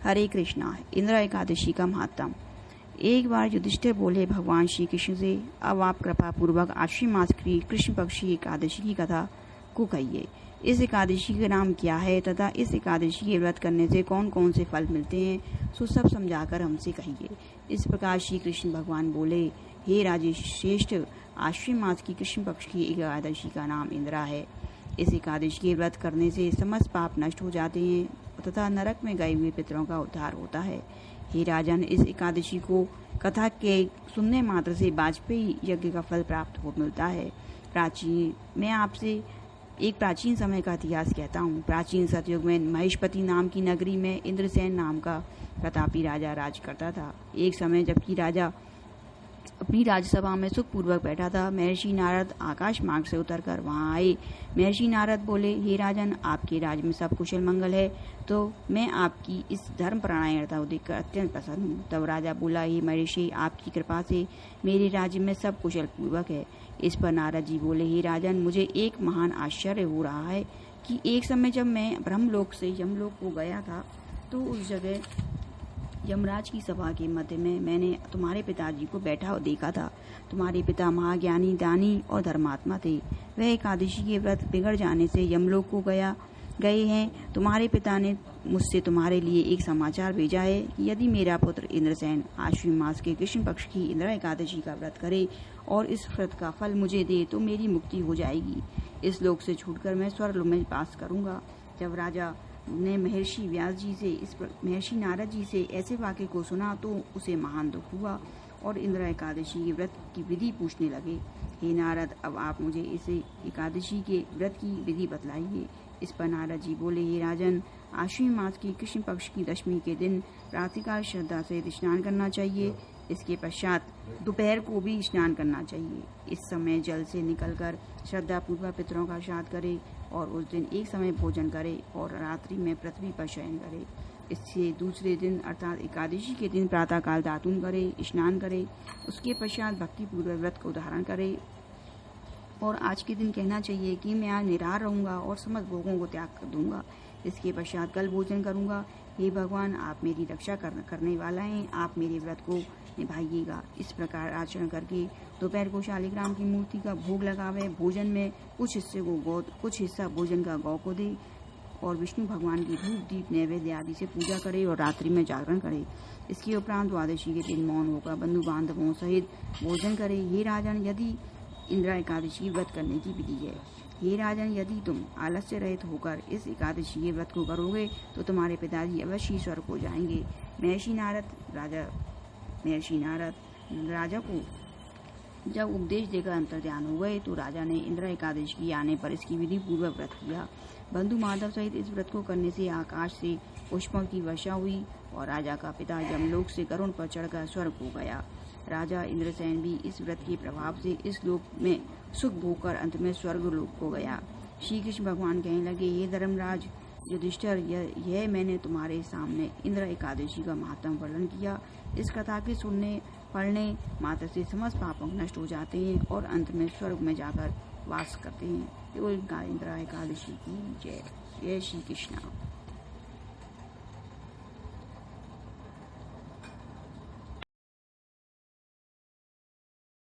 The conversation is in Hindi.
हरे कृष्णा। इंदिरा एकादशी का महात्म। एक बार युधिष्ठिर बोले भगवान श्री कृष्ण से, अब आप कृपा पूर्वक आश्विन मास की कृष्ण पक्ष की एकादशी की कथा को कहिए। इस एकादशी का नाम क्या है तथा इस एकादशी के व्रत करने से कौन कौन से फल मिलते हैं, सो सब समझाकर हमसे कहिए। इस प्रकार श्री कृष्ण भगवान बोले, हे राजेश श्रेष्ठ, आश्विन मास की कृष्ण पक्ष की एकादशी का नाम इंदिरा है। इस एकादशी के व्रत करने से समस्त पाप नष्ट हो जाते हैं तथा नरक में गए हुए पितरों का उद्धार होता है। हे राजन, इस एकादशी को कथा के सुनने मात्र से वाजपेयी यज्ञ का फल प्राप्त हो मिलता है। मैं आपसे एक प्राचीन समय का इतिहास कहता हूँ। प्राचीन सतयुग में महेशपति नाम की नगरी में इंद्रसेन नाम का प्रतापी राजा राज करता था। एक समय जबकि राजा अपनी राज्यसभा में सुखपूर्वक बैठा था, महर्षि नारद आकाश मार्ग से उतरकर वहां आए। महर्षि नारद बोले, हे राजन, आपके राज्य में सब कुशल मंगल है, तो मैं आपकी इस धर्म परायणता को देखकर अत्यंत प्रसन्न हूँ। तब राजा बोला, हे महर्षि, आपकी कृपा से मेरे राज्य में सब कुशल पूर्वक है। इस पर नारद जी बोले, हे राजन, मुझे एक महान आश्चर्य हो रहा है कि एक समय जब मैं ब्रह्मलोक से यमलोक को गया था, तो उस जगह यमराज की सभा के मध्य में मैंने तुम्हारे पिताजी को बैठा हुआ देखा था। तुम्हारे पिता महाज्ञानी, दानी और धर्मात्मा थे। वह एकादशी के व्रत बिगड़ जाने से यमलोक को गए हैं। तुम्हारे पिता ने मुझसे तुम्हारे लिए एक समाचार भेजा है कि यदि मेरा पुत्र इंद्रसेन आश्विन मास के कृष्ण पक्ष की इंदिरा एकादशी का व्रत करे और इस व्रत का फल मुझे दे तो मेरी मुक्ति हो जाएगी। इस लोक से छूटकर मैं स्वर्ग में वास करूंगा। जब राजा ने महर्षि नारद जी से ऐसे वाक्य को सुना तो उसे महान दुख हुआ और इंदिरा एकादशी के व्रत की विधि पूछने लगे। हे नारद, अब आप मुझे इस एकादशी के व्रत की विधि बतलाइए। इस पर नारद जी बोले, हे राजन, आश्विन मास की कृष्ण पक्ष की दशमी के दिन प्रातःकाल श्रद्धा से स्नान करना चाहिए। इसके पश्चात दोपहर को भी स्नान करना चाहिए। इस समय जल से निकलकर श्रद्धा पूर्वक पितरों का श्राद्ध करे और उस दिन एक समय भोजन करे और रात्रि में पृथ्वी पर शयन करे। इससे दूसरे दिन अर्थात एकादशी के दिन प्रातःकाल दातून करे, स्नान करे। उसके पश्चात भक्ति पूर्वक व्रत को धारण करे और आज के दिन कहना चाहिए कि मैं आज निराहार रहूंगा और समस्त भोगों को त्याग कर दूंगा। इसके पश्चात कल भोजन करूंगा। हे भगवान, आप मेरी रक्षा करने वाला हैं, आप मेरे व्रत को निभाइएगा। इस प्रकार आचरण करके दोपहर को शालिग्राम की मूर्ति का भोग लगावे। भोजन में कुछ हिस्सा भोजन का गौ को दे और विष्णु भगवान की धूप दीप नैवेद्य आदि से पूजा करे और रात्रि में जागरण करे। इसके उपरांत द्वादशी के दिन मौन होकर बंधु बांधवों सहित भोजन करे। हे राजन, यदि इंदिरा एकादशी व्रत करने की विधि है। हे राजन, यदि तुम आलस्य रहित होकर इस एकादशी के व्रत को करोगे तो तुम्हारे पिताजी अवश्य स्वर्ग हो जाएंगे। महर्षि नारद राजा को जब उपदेश देकर अंतर्ध्यान हो गए तो राजा ने इंदिरा एकादशी की आने पर इसकी विधि पूर्वक व्रत किया। बंधु माधव सहित इस व्रत को करने से आकाश से पुष्पों की वर्षा हुई और राजा का पिता यमलोक से गरुड़ पर चढ़कर स्वर्ग हो गया। राजा इंद्रसेन भी इस व्रत के प्रभाव से इस लोक में सुख भोग कर अंत में स्वर्ग लोक को गया। श्री कृष्ण भगवान कहने लगे, हे धर्मराज युधिष्ठिर, यह मैंने तुम्हारे सामने इंदिरा एकादशी का महात्म वर्णन किया। इस कथा के सुनने पढ़ने मात्र से समस्त पापों नष्ट हो जाते हैं और अंत में स्वर्ग में जाकर वास करते हैं। तो इंदिरा एकादशी की जय। जय श्री कृष्ण।